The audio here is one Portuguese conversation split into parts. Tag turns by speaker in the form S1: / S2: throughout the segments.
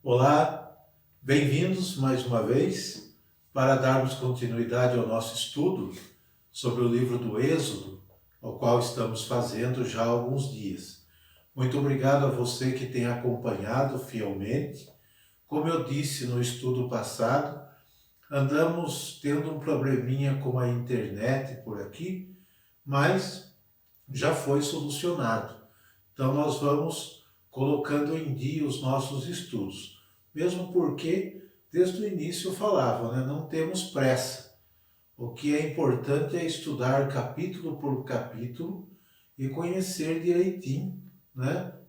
S1: Olá, bem-vindos mais uma vez para darmos continuidade ao nosso estudo sobre o livro do Êxodo, ao qual estamos fazendo já há alguns dias. Muito obrigado a você que tem acompanhado fielmente. Como eu disse no estudo passado, andamos tendo um probleminha com a internet por aqui, mas já foi solucionado. Então nós vamos colocando em dia os nossos estudos. Mesmo porque, desde o início eu falava, não temos pressa. O que é importante é estudar capítulo por capítulo e conhecer direitinho,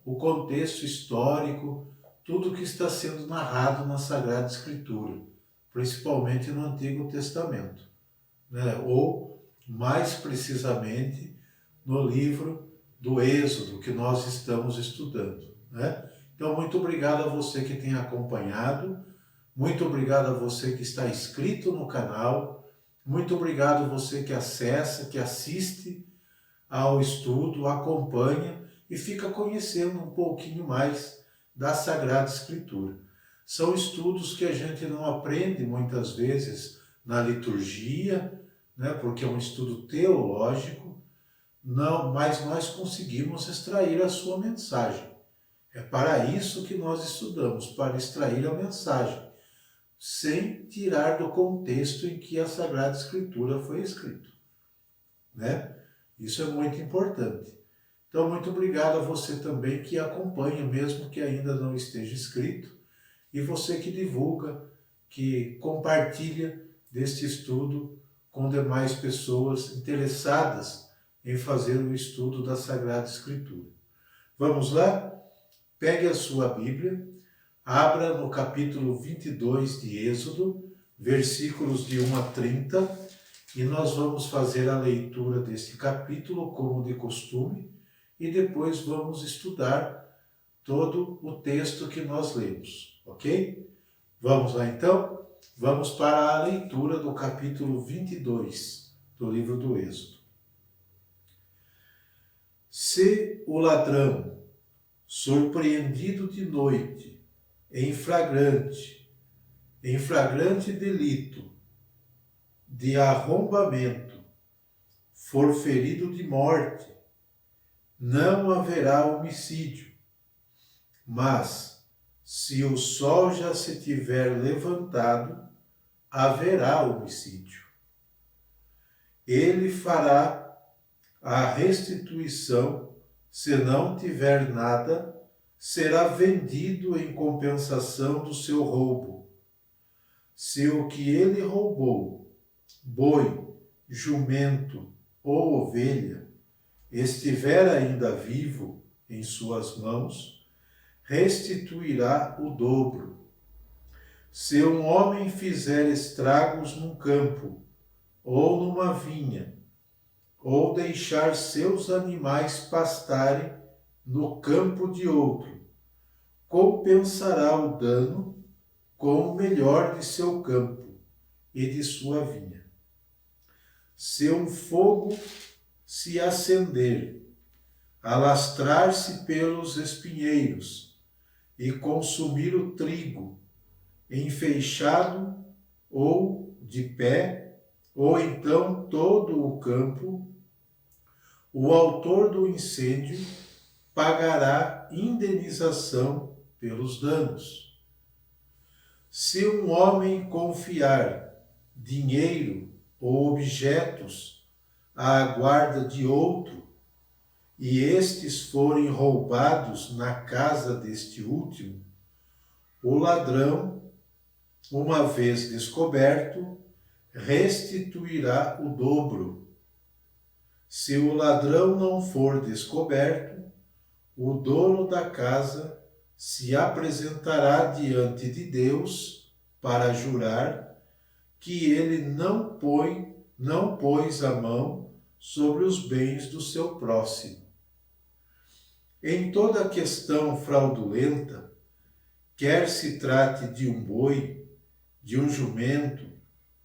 S1: o contexto histórico, tudo que está sendo narrado na Sagrada Escritura, principalmente no Antigo Testamento, ou mais precisamente no livro do Êxodo que nós estamos estudando. Então, muito obrigado a você que tem acompanhado, muito obrigado a você que está inscrito no canal, muito obrigado a você que acessa, que assiste ao estudo, acompanha e fica conhecendo um pouquinho mais da Sagrada Escritura. São estudos que a gente não aprende muitas vezes na liturgia, porque é um estudo teológico, não, mas nós conseguimos extrair a sua mensagem. É para isso que nós estudamos, para extrair a mensagem, sem tirar do contexto em que a Sagrada Escritura foi escrita. Isso é muito importante. Então, muito obrigado a você também que acompanha, mesmo que ainda não esteja inscrito, e você que divulga, que compartilha deste estudo com demais pessoas interessadas em fazer o estudo da Sagrada Escritura. Vamos lá? Pegue a sua Bíblia, abra no capítulo 22 de Êxodo, versículos de 1 a 30, e nós vamos fazer a leitura deste capítulo como de costume, e depois vamos estudar todo o texto que nós lemos, ok? Vamos lá então? Vamos para a leitura do capítulo 22 do livro do Êxodo. Se o ladrão, surpreendido de noite, em flagrante delito de arrombamento, for ferido de morte, não haverá homicídio. Mas, se o sol já se tiver levantado, haverá homicídio. Ele fará a restituição, se não tiver nada, será vendido em compensação do seu roubo. Se o que ele roubou, boi, jumento ou ovelha, estiver ainda vivo em suas mãos, restituirá o dobro. Se um homem fizer estragos num campo ou numa vinha, ou deixar seus animais pastarem no campo de outro, compensará o dano com o melhor de seu campo e de sua vinha. Se um fogo se acender, alastrar-se pelos espinheiros e consumir o trigo, enfeixado ou de pé, ou então todo o campo, o autor do incêndio pagará indenização pelos danos. Se um homem confiar dinheiro ou objetos à guarda de outro, e estes forem roubados na casa deste último, o ladrão, uma vez descoberto, restituirá o dobro. Se o ladrão não for descoberto, o dono da casa se apresentará diante de Deus para jurar que ele não pôs a mão sobre os bens do seu próximo. Em toda questão fraudulenta, quer se trate de um boi, de um jumento,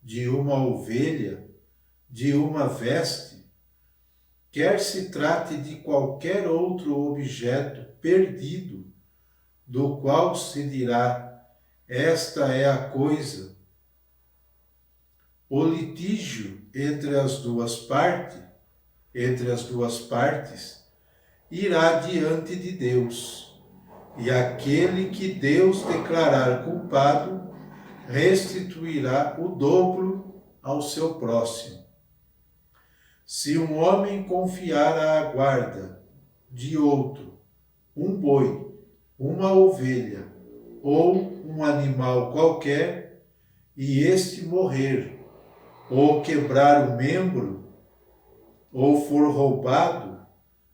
S1: de uma ovelha, de uma veste, quer se trate de qualquer outro objeto perdido, do qual se dirá esta é a coisa. O litígio entre as duas partes, irá diante de Deus, e aquele que Deus declarar culpado restituirá o dobro ao seu próximo. Se um homem confiar à guarda de outro um boi, uma ovelha ou um animal qualquer, e este morrer, ou quebrar o membro, ou for roubado,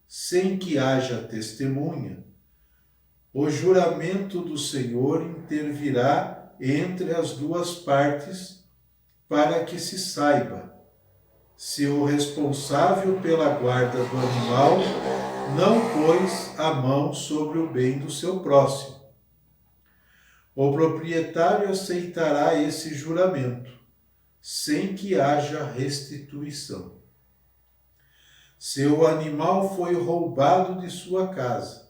S1: sem que haja testemunha, o juramento do Senhor intervirá entre as duas partes, para que se saiba se o responsável pela guarda do animal não pôs a mão sobre o bem do seu próximo. O proprietário aceitará esse juramento, sem que haja restituição. Se o animal foi roubado de sua casa,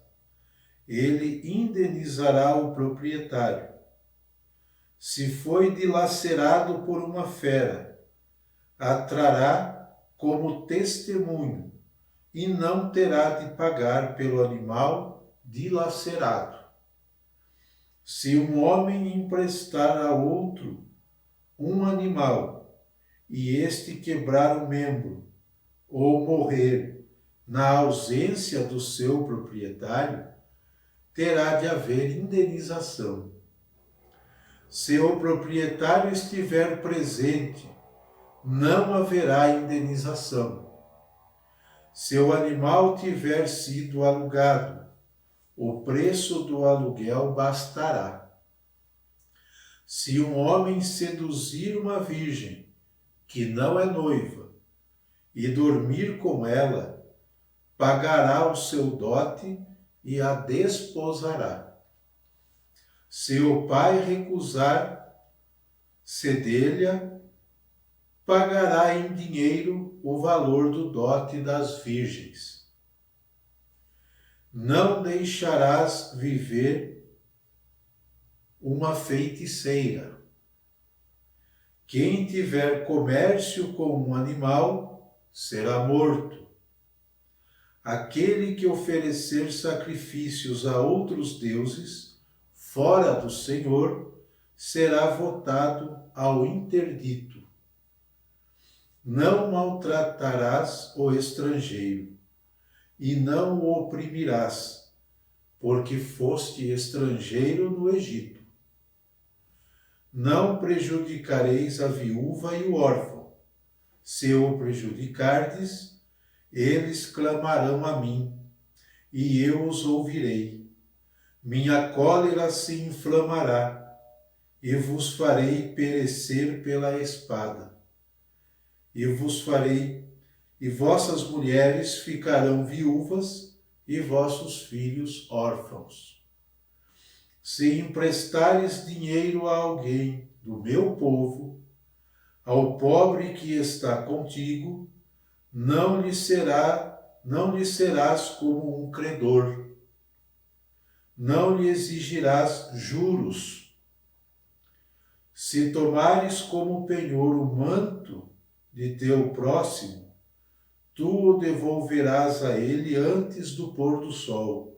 S1: ele indenizará o proprietário. Se foi dilacerado por uma fera, atrará como testemunho e não terá de pagar pelo animal dilacerado. Se um homem emprestar a outro um animal e este quebrar o membro ou morrer na ausência do seu proprietário, terá de haver indenização. Se o proprietário estiver presente, não haverá indenização. Se o animal tiver sido alugado, o preço do aluguel bastará. Se um homem seduzir uma virgem que não é noiva e dormir com ela, pagará o seu dote e a desposará. Se o pai recusar ceder-lhe, pagará em dinheiro o valor do dote das virgens. Não deixarás viver uma feiticeira. Quem tiver comércio com um animal será morto. Aquele que oferecer sacrifícios a outros deuses, fora do Senhor, será votado ao interdito. Não maltratarás o estrangeiro, e não o oprimirás, porque foste estrangeiro no Egito. Não prejudicareis a viúva e o órfão. Se o prejudicardes, eles clamarão a mim, e eu os ouvirei. Minha cólera se inflamará, e vos farei perecer pela espada. E vossas mulheres ficarão viúvas, e vossos filhos órfãos. Se emprestares dinheiro a alguém do meu povo, ao pobre que está contigo, não lhe serás como um credor. Não lhe exigirás juros. Se tomares como penhor o manto de teu próximo, tu o devolverás a ele antes do pôr do sol,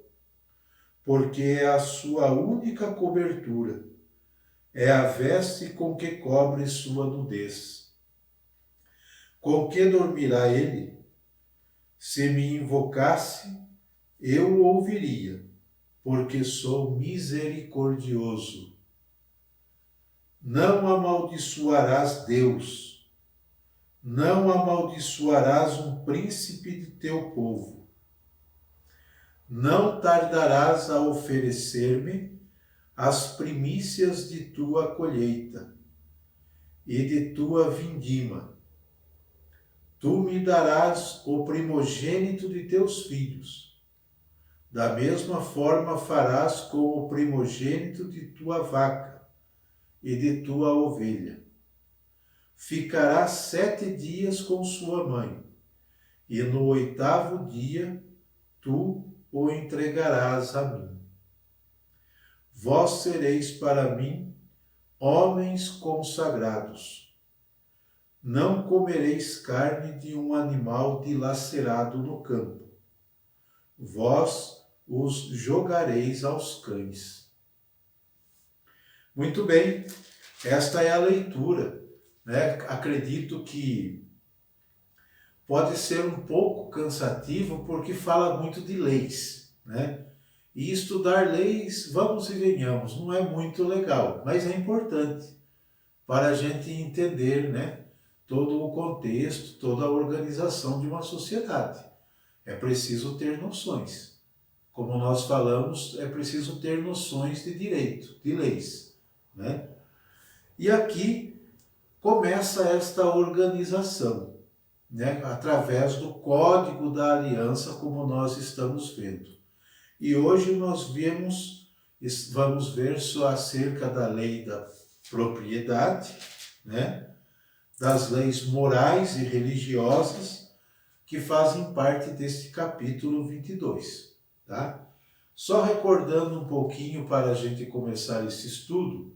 S1: porque é a sua única cobertura, é a veste com que cobre sua nudez. Com que dormirá ele? Se me invocasse, eu o ouviria, porque sou misericordioso. Não amaldiçoarás Deus, não amaldiçoarás um príncipe de teu povo. Não tardarás a oferecer-me as primícias de tua colheita e de tua vindima. Tu me darás o primogênito de teus filhos. Da mesma forma farás com o primogênito de tua vaca e de tua ovelha. Ficará 7 dias com sua mãe, e no 8º dia tu o entregarás a mim. Vós sereis para mim homens consagrados, não comereis carne de um animal dilacerado no campo. Vós os jogareis aos cães. Muito bem, esta é a leitura, né? Acredito que pode ser um pouco cansativo porque fala muito de leis, né? E estudar leis, vamos e venhamos, não é muito legal, mas é importante para a gente entender, né, todo o contexto, toda a organização de uma sociedade. É preciso ter noções. Como nós falamos, é preciso ter noções de direito, de leis, né? E aqui começa esta organização, né, através do Código da Aliança, como nós estamos vendo. E hoje nós vamos ver só acerca da lei da propriedade, né, das leis morais e religiosas que fazem parte deste capítulo 22, tá? Só recordando um pouquinho para a gente começar esse estudo,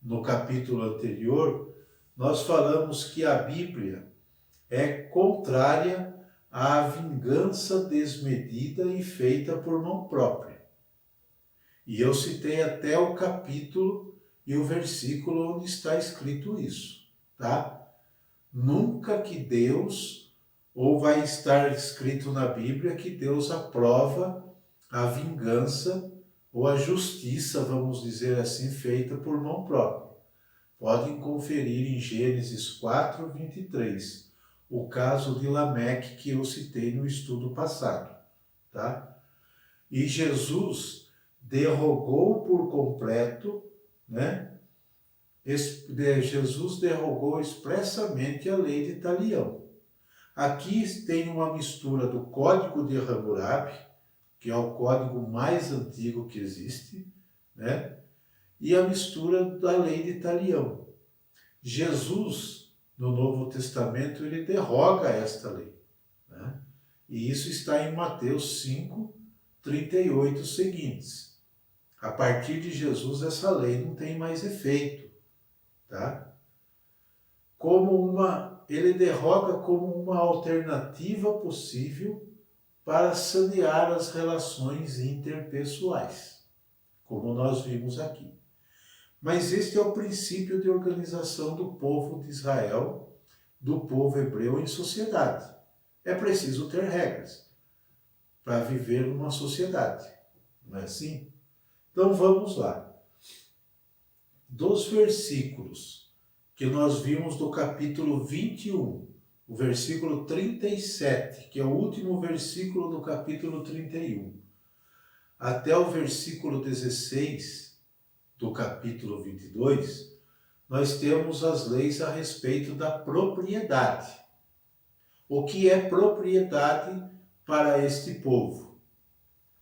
S1: no capítulo anterior, nós falamos que a Bíblia é contrária à vingança desmedida e feita por mão própria. E eu citei até o capítulo e o versículo onde está escrito isso, tá? Nunca que Deus, ou vai estar escrito na Bíblia que Deus aprova a vingança ou a justiça, vamos dizer assim, feita por mão própria. Podem conferir em Gênesis 4, 23, o caso de Lameque que eu citei no estudo passado, tá? E Jesus derrogou por completo, né? Jesus derrogou expressamente a lei de Talião. Aqui tem uma mistura do Código de Hammurabi, que é o código mais antigo que existe, né? E a mistura da lei de Talião. Jesus, no Novo Testamento, ele derroga esta lei, né? E isso está em Mateus 5, 38 seguintes. A partir de Jesus, essa lei não tem mais efeito, tá? Ele derroga como uma alternativa possível para sanear as relações interpessoais, como nós vimos aqui. Mas este é o princípio de organização do povo de Israel, do povo hebreu em sociedade. É preciso ter regras para viver numa sociedade, não é assim? Então vamos lá. Dos versículos que nós vimos do capítulo 21, o versículo 37, que é o último versículo do capítulo 31, até o versículo 16 do capítulo 22, nós temos as leis a respeito da propriedade. O que é propriedade para este povo?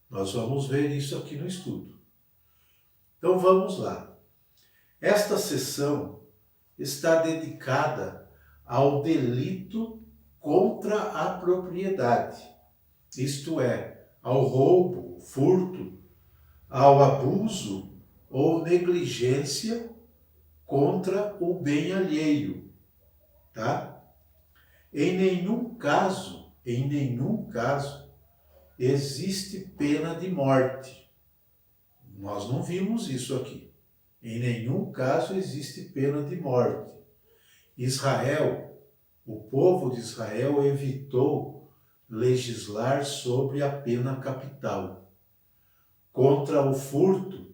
S1: Nós vamos ver isso aqui no estudo. Então vamos lá. Esta sessão está dedicada ao delito contra a propriedade, isto é, ao roubo, furto, ao abuso ou negligência contra o bem alheio, tá? Em nenhum caso, existe pena de morte. Nós não vimos isso aqui. Em nenhum caso existe pena de morte. Israel, o povo de Israel evitou legislar sobre a pena capital contra o furto,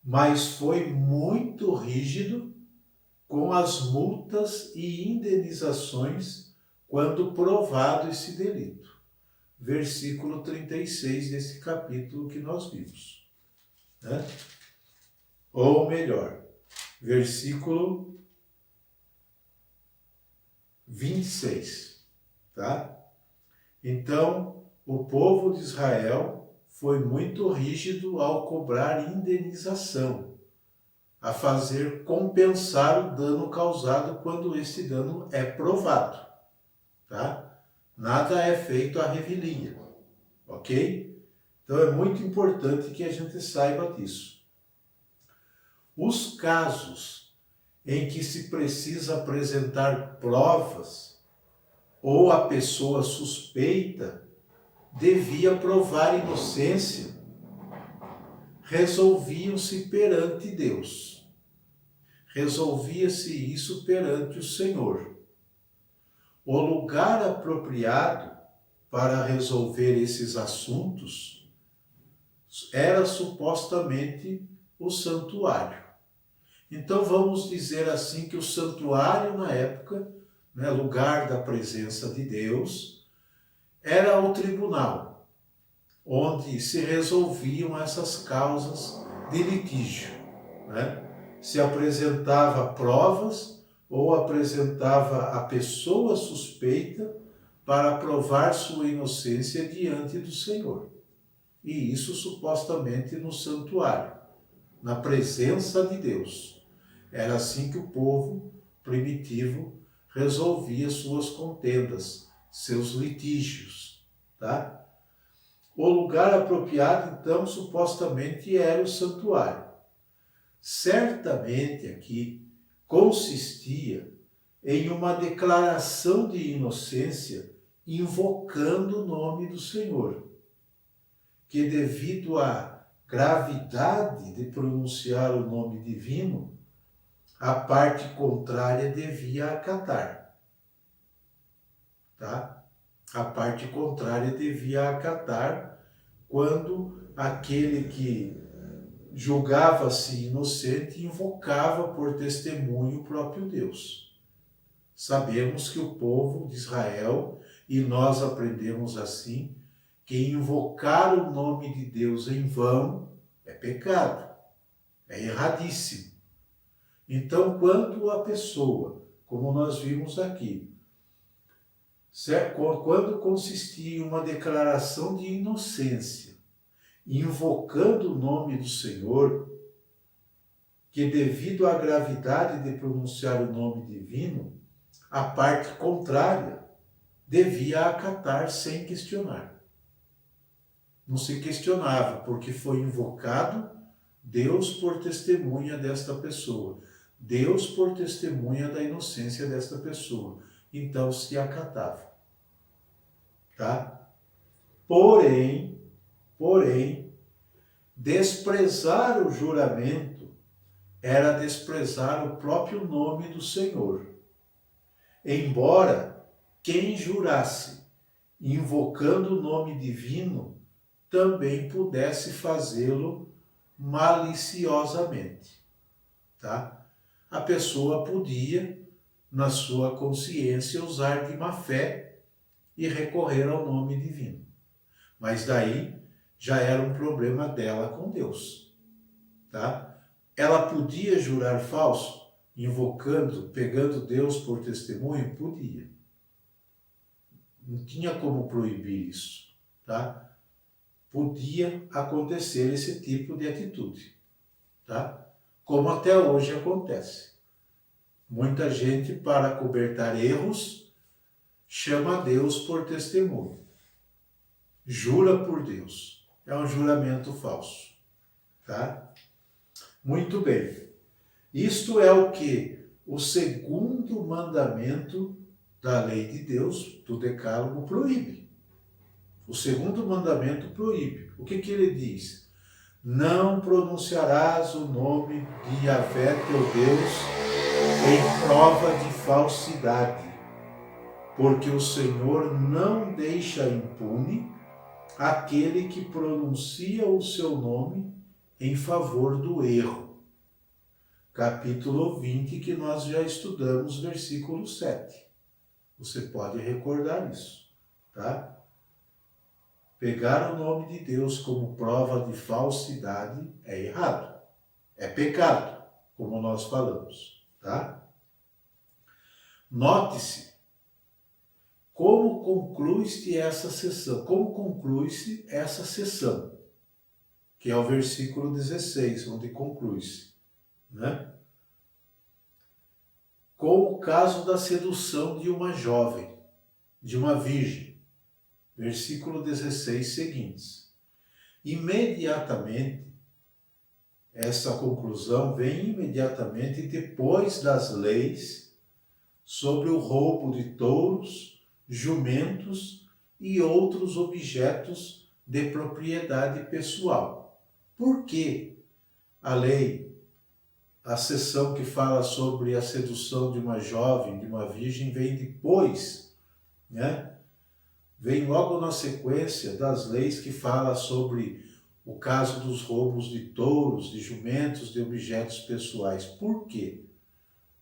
S1: mas foi muito rígido com as multas e indenizações quando provado esse delito. Versículo 36 desse capítulo que nós vimos, né? Ou melhor, versículo 26, tá? Então, o povo de Israel foi muito rígido ao cobrar indenização, a fazer compensar o dano causado quando esse dano é provado, tá? Nada é feito à revelia, ok? Então é muito importante que a gente saiba disso. Os casos em que se precisa apresentar provas ou a pessoa suspeita devia provar inocência, resolviam-se perante Deus. Resolvia-se isso perante o Senhor. O lugar apropriado para resolver esses assuntos era supostamente o santuário. Então vamos dizer assim que o santuário na época, né, lugar da presença de Deus, era o tribunal, onde se resolviam essas causas de litígio, né? Se apresentava provas ou apresentava a pessoa suspeita para provar sua inocência diante do Senhor. E isso supostamente no santuário, na presença de Deus. Era assim que o povo primitivo resolvia suas contendas, seus litígios, tá? O lugar apropriado, então, supostamente era o santuário. Certamente aqui consistia em uma declaração de inocência invocando o nome do Senhor, que devido à gravidade de pronunciar o nome divino, a parte contrária devia acatar, tá? A parte contrária devia acatar quando aquele que julgava-se inocente invocava por testemunho o próprio Deus. Sabemos que o povo de Israel, e nós aprendemos assim, que invocar o nome de Deus em vão é pecado, é erradíssimo. Então, quando a pessoa, como nós vimos aqui, quando consistia em uma declaração de inocência, invocando o nome do Senhor, que devido à gravidade de pronunciar o nome divino, a parte contrária devia acatar sem questionar. Não se questionava, porque foi invocado Deus por testemunha desta pessoa, Deus por testemunha da inocência desta pessoa. Então se acatava, tá? Porém, desprezar o juramento era desprezar o próprio nome do Senhor. Embora quem jurasse invocando o nome divino também pudesse fazê-lo maliciosamente, tá? A pessoa podia, na sua consciência, usar de má fé e recorrer ao nome divino. Mas daí já era um problema dela com Deus, tá? Ela podia jurar falso, invocando, pegando Deus por testemunho? Podia. Não tinha como proibir isso, tá? Podia acontecer esse tipo de atitude, tá? Como até hoje acontece. Muita gente, para cobertar erros, chama Deus por testemunho. Jura por Deus. É um juramento falso, tá? Muito bem. Isto é o que? O segundo mandamento da lei de Deus, do Decálogo, proíbe. O segundo mandamento proíbe. O que ele diz? Não pronunciarás o nome de Yahvé teu Deus em prova de falsidade, porque o Senhor não deixa impune aquele que pronuncia o seu nome em favor do erro. Capítulo 20, que nós já estudamos, versículo 7. Você pode recordar isso, tá? Pegar o nome de Deus como prova de falsidade é errado. É pecado, como nós falamos, tá? Note-se como conclui-se essa sessão. Como conclui-se essa sessão? Que é o versículo 16, onde conclui-se, né? Com o caso da sedução de uma jovem, de uma virgem. Versículo 16 seguintes. Imediatamente, essa conclusão vem imediatamente depois das leis sobre o roubo de touros, jumentos e outros objetos de propriedade pessoal. Por que a lei, a seção que fala sobre a sedução de uma jovem, de uma virgem, vem depois, né? Vem logo na sequência das leis que fala sobre o caso dos roubos de touros, de jumentos, de objetos pessoais. Por quê?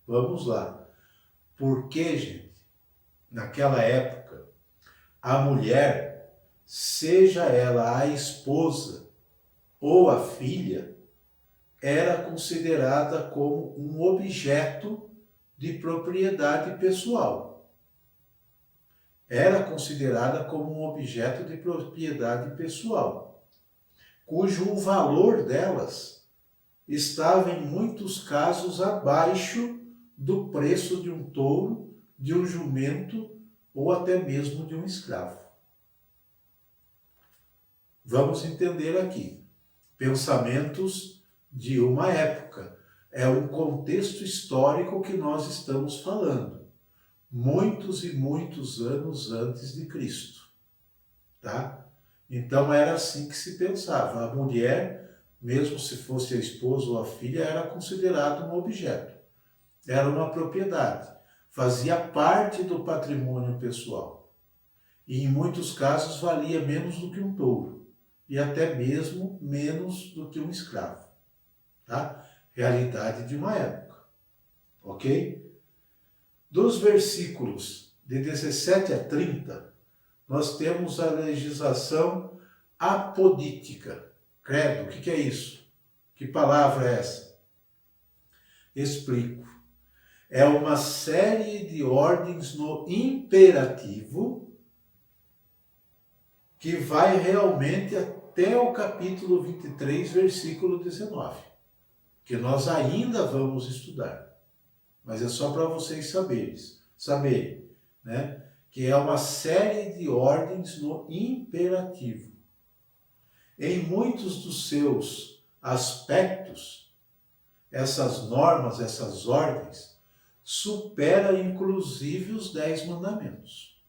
S1: Vamos lá. Porque, gente, naquela época, a mulher, seja ela a esposa ou a filha, era considerada como um objeto de propriedade pessoal. Era considerada como um objeto de propriedade pessoal, cujo valor delas estava em muitos casos abaixo do preço de um touro, de um jumento ou até mesmo de um escravo. Vamos entender aqui. Pensamentos de uma época. É um contexto histórico que nós estamos falando. Muitos e muitos anos antes de Cristo. Tá? Então era assim que se pensava. A mulher, mesmo se fosse a esposa ou a filha, era considerada um objeto. Era uma propriedade. Fazia parte do patrimônio pessoal. E em muitos casos valia menos do que um touro. E até mesmo menos do que um escravo. Tá? Realidade de uma época. Ok? Dos versículos de 17 a 30, nós temos a legislação apodítica. Credo, o que é isso? Que palavra é essa? Explico. É uma série de ordens no imperativo que vai realmente até o capítulo 23, versículo 19, que nós ainda vamos estudar. Mas é só para vocês saberem, né? Que é uma série de ordens no imperativo. Em muitos dos seus aspectos, essas normas, essas ordens, supera inclusive os 10 mandamentos.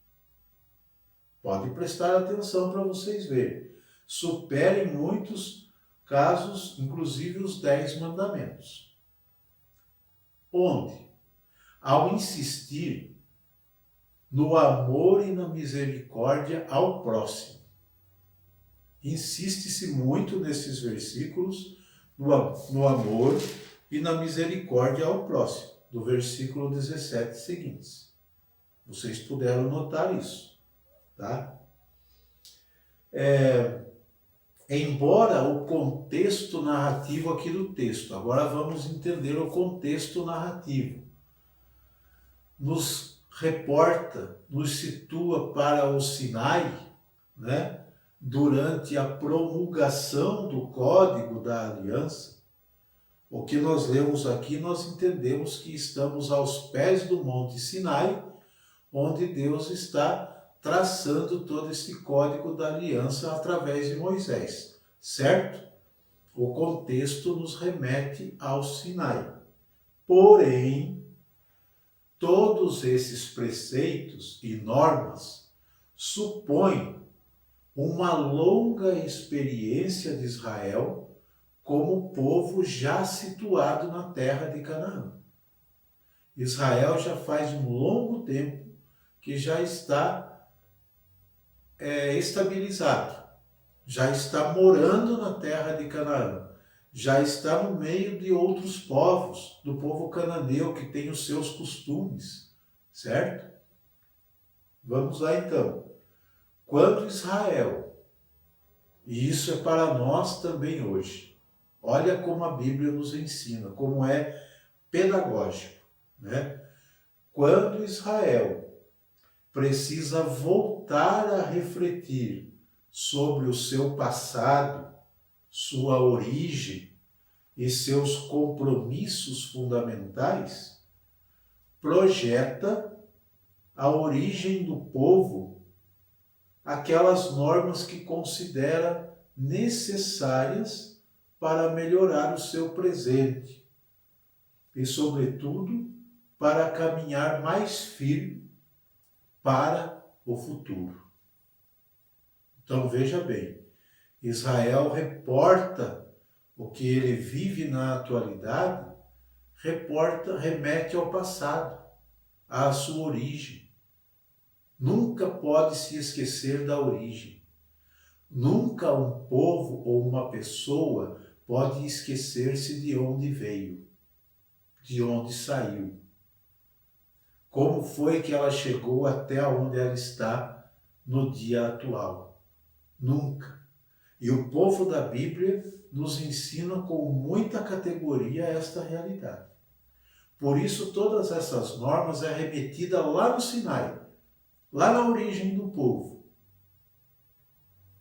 S1: Pode prestar atenção para vocês verem. Supera em muitos casos, inclusive os 10 mandamentos. Onde? Ao insistir no amor e na misericórdia ao próximo. Insiste-se muito nesses versículos no amor e na misericórdia ao próximo, do versículo 17 seguintes. Vocês puderam notar isso, tá? Embora o contexto narrativo aqui do texto, agora vamos entender o contexto narrativo, nos reporta, nos situa para o Sinai, né? Durante a promulgação do Código da Aliança. O que nós lemos aqui, nós entendemos que estamos aos pés do Monte Sinai, onde Deus está traçando todo esse Código da Aliança através de Moisés, certo? O contexto nos remete ao Sinai. Porém, todos esses preceitos e normas supõem uma longa experiência de Israel como povo já situado na terra de Canaã. Israel já faz um longo tempo que já está estabilizado, já está morando na terra de Canaã, já está no meio de outros povos, do povo cananeu que tem os seus costumes, certo? Vamos lá então. Quando Israel, e isso é para nós também hoje, olha como a Bíblia nos ensina, como é pedagógico, né? Quando Israel precisa voltar a refletir sobre o seu passado, sua origem e seus compromissos fundamentais, projeta a origem do povo, aquelas normas que considera necessárias para melhorar o seu presente e, sobretudo, para caminhar mais firme para o futuro. Então veja bem, Israel reporta o que ele vive na atualidade, remete ao passado, à sua origem. Nunca pode se esquecer da origem. Nunca um povo ou uma pessoa pode esquecer-se de onde veio, de onde saiu. Como foi que ela chegou até onde ela está no dia atual? Nunca. E o povo da Bíblia nos ensina com muita categoria esta realidade. Por isso, todas essas normas é remetida lá no Sinai, lá na origem do povo,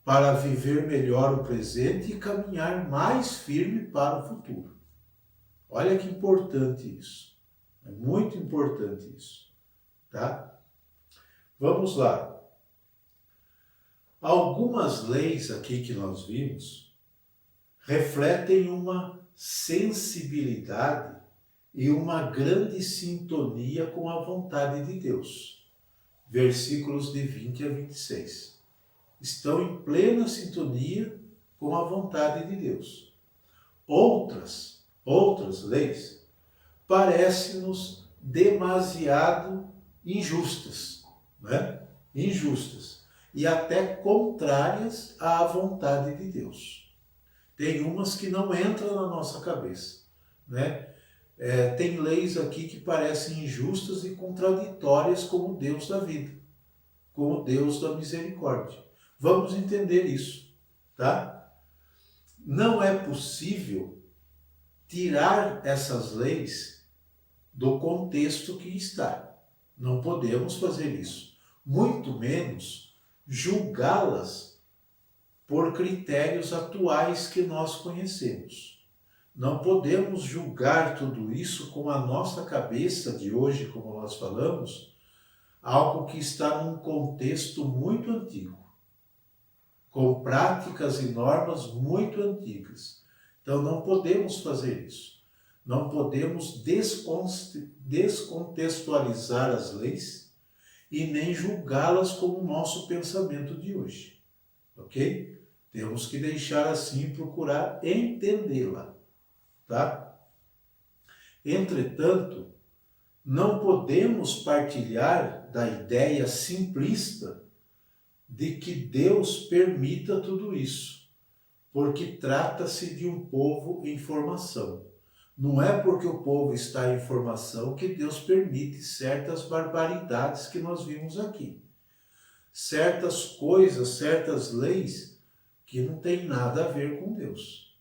S1: para viver melhor o presente e caminhar mais firme para o futuro. Olha que importante isso. É muito importante isso, tá? Vamos lá. Algumas leis aqui que nós vimos refletem uma sensibilidade e uma grande sintonia com a vontade de Deus. Versículos de 20 a 26. Estão em plena sintonia com a vontade de Deus. Outras leis parecem-nos demasiado injustas, né? Injustas e até contrárias à vontade de Deus. Tem umas que não entram na nossa cabeça, né? Tem leis aqui que parecem injustas e contraditórias com o Deus da vida, com o Deus da misericórdia. Vamos entender isso, tá? Não é possível tirar essas leis do contexto que está. Não podemos fazer isso. Muito menos julgá-las por critérios atuais que nós conhecemos. Não podemos julgar tudo isso com a nossa cabeça de hoje, como nós falamos, algo que está num contexto muito antigo, com práticas e normas muito antigas. Então não podemos fazer isso. Não podemos descontextualizar as leis e nem julgá-las com o nosso pensamento de hoje. Ok? Temos que deixar assim, procurar entendê-la. Tá? Entretanto, não podemos partilhar da ideia simplista de que Deus permita tudo isso, porque trata-se de um povo em formação. Não é porque o povo está em formação que Deus permite certas barbaridades que nós vimos aqui. Certas coisas, certas leis que não tem nada a ver com Deus.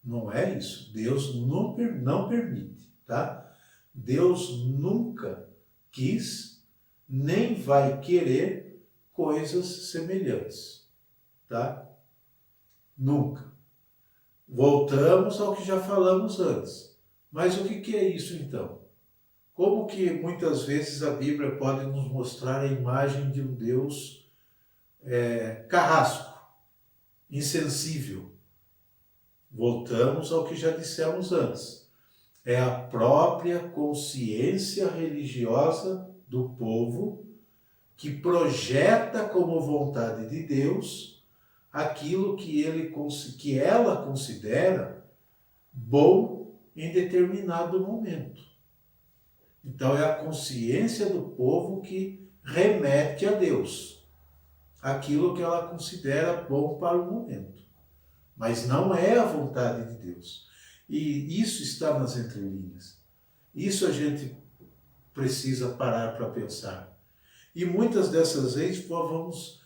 S1: Não é isso. Deus não permite, tá? Deus nunca quis, nem vai querer coisas semelhantes, tá? Nunca. Voltamos ao que já falamos antes. Mas o que é isso então? Como que muitas vezes a Bíblia pode nos mostrar a imagem de um Deus carrasco, insensível? Voltamos ao que já dissemos antes. É a própria consciência religiosa do povo que projeta como vontade de Deus aquilo que ela considera bom em determinado momento. Então é a consciência do povo que remete a Deus aquilo que ela considera bom para o momento. Mas não é a vontade de Deus. E isso está nas entrelinhas. Isso a gente precisa parar para pensar. E muitas dessas leis vamos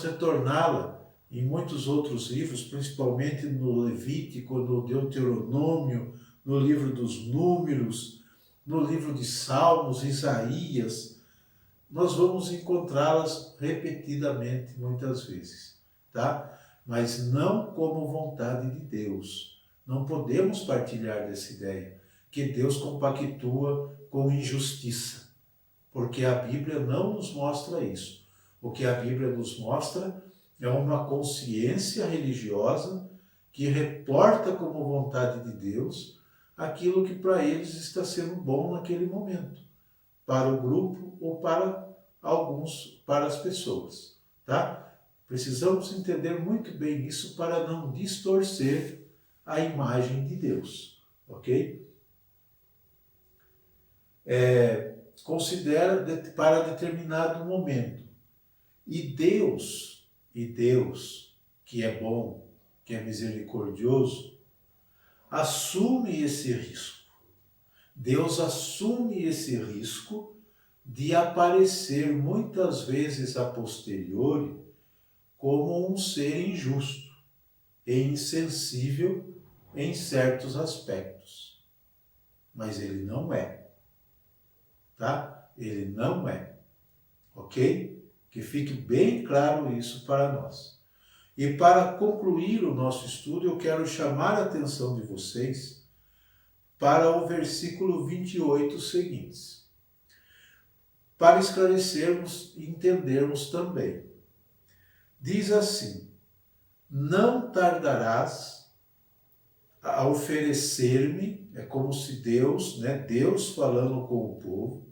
S1: retorná-la em muitos outros livros, principalmente no Levítico, no Deuteronômio, no livro dos Números, no livro de Salmos, Isaías. Nós vamos encontrá-las repetidamente muitas vezes, tá? Mas não como vontade de Deus. Não podemos partilhar dessa ideia, que Deus compactua com injustiça, porque a Bíblia não nos mostra isso. O que a Bíblia nos mostra é uma consciência religiosa que reporta como vontade de Deus aquilo que para eles está sendo bom naquele momento, para o grupo ou para para as pessoas, tá? Precisamos entender muito bem isso para não distorcer a imagem de Deus, ok? Considera para determinado momento. E Deus, que é bom, que é misericordioso, assume esse risco. Deus assume esse risco de aparecer muitas vezes a posteriori como um ser injusto e insensível em certos aspectos. Mas ele não é, tá? Ele não é, ok? Que fique bem claro isso para nós. E para concluir o nosso estudo, eu quero chamar a atenção de vocês para o versículo 28 seguintes, para esclarecermos e entendermos também. Diz assim: não tardarás a oferecer-me, é como se Deus, Deus falando com o povo,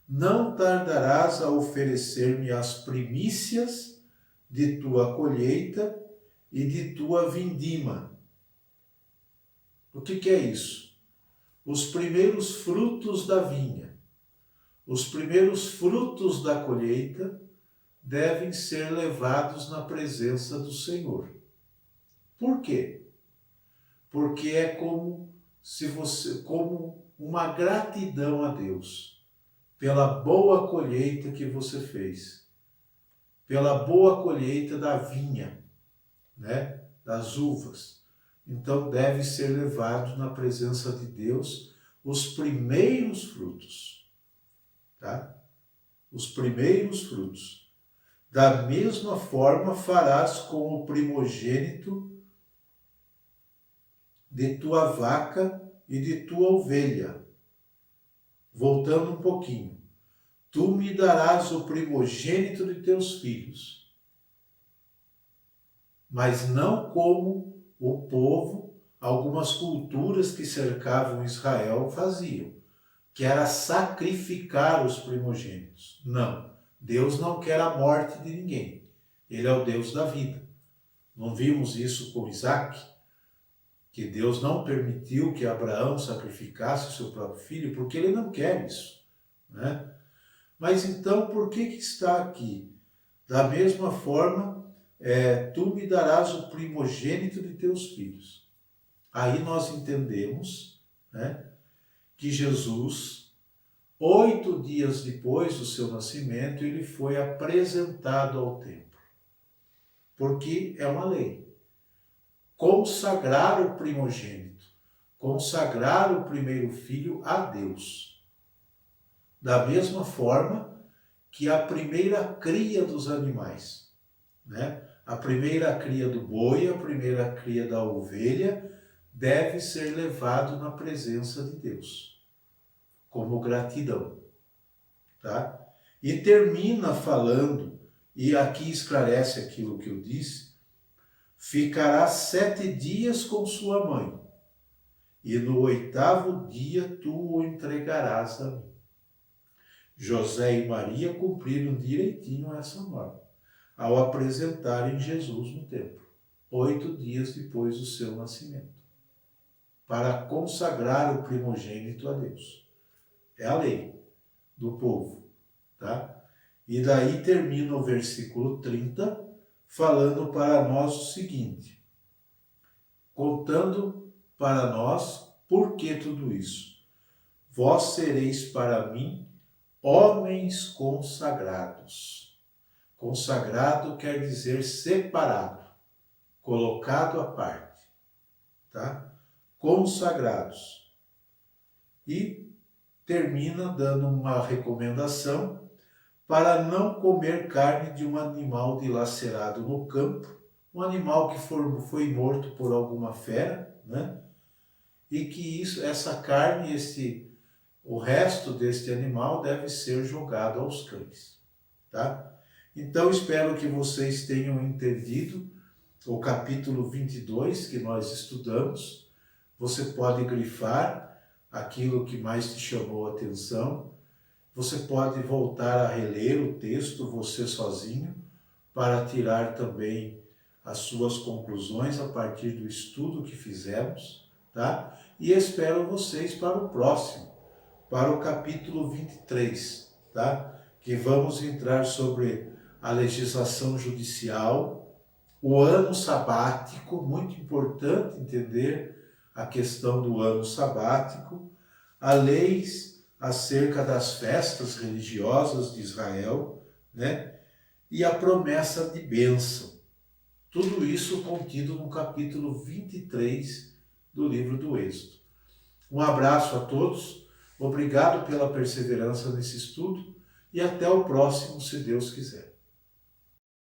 S1: não tardarás a oferecer-me as primícias de tua colheita e de tua vindima. O que é isso? Os primeiros frutos da vinha, os primeiros frutos da colheita devem ser levados na presença do Senhor. Por quê? Porque é como uma gratidão a Deus pela boa colheita que você fez, pela boa colheita da vinha, das uvas. Então deve ser levado na presença de Deus os primeiros frutos, tá? Os primeiros frutos. Da mesma forma farás com o primogênito de tua vaca e de tua ovelha. Voltando um pouquinho. Tu me darás o primogênito de teus filhos, mas não como o povo, algumas culturas que cercavam Israel faziam, que era sacrificar os primogênitos. Não, Deus não quer a morte de ninguém. Ele é o Deus da vida. Não vimos isso com Isaac? Que Deus não permitiu que Abraão sacrificasse o seu próprio filho, porque ele não quer isso, né? Mas então, por que está aqui? Da mesma forma, tu me darás o primogênito de teus filhos. Aí nós entendemos, que Jesus, 8 dias depois do seu nascimento, ele foi apresentado ao templo. Porque é uma lei. Consagrar o primogênito, consagrar o primeiro filho a Deus. Da mesma forma que a primeira cria dos animais, a primeira cria do boi, a primeira cria da ovelha, deve ser levado na presença de Deus, como gratidão, tá? E termina falando, e aqui esclarece aquilo que eu disse: ficará 7 dias com sua mãe, e no 8º dia tu o entregarás a mim. José e Maria cumpriram direitinho essa norma, ao apresentarem Jesus no templo, 8 dias depois do seu nascimento, para consagrar o primogênito a Deus. É a lei do povo, tá? E daí termina o versículo 30, falando para nós o seguinte, contando para nós por que tudo isso. Vós sereis para mim homens consagrados. Consagrado quer dizer separado, colocado à parte, tá? Consagrados. E termina dando uma recomendação para não comer carne de um animal dilacerado no campo, um animal que foi morto por alguma fera, E que essa carne, o resto deste animal deve ser jogado aos cães, tá? Então, espero que vocês tenham entendido o capítulo 22 que nós estudamos. Você pode grifar aquilo que mais te chamou a atenção. Você pode voltar a reler o texto você sozinho para tirar também as suas conclusões a partir do estudo que fizemos, tá? E espero vocês para o próximo, para o capítulo 23, tá? Que vamos entrar sobre a legislação judicial, o ano sabático, muito importante entender a questão do ano sabático, as leis acerca das festas religiosas de Israel, né? E a promessa de bênção. Tudo isso contido no capítulo 23 do livro do Êxodo. Um abraço a todos, obrigado pela perseverança nesse estudo e até o próximo, se Deus quiser.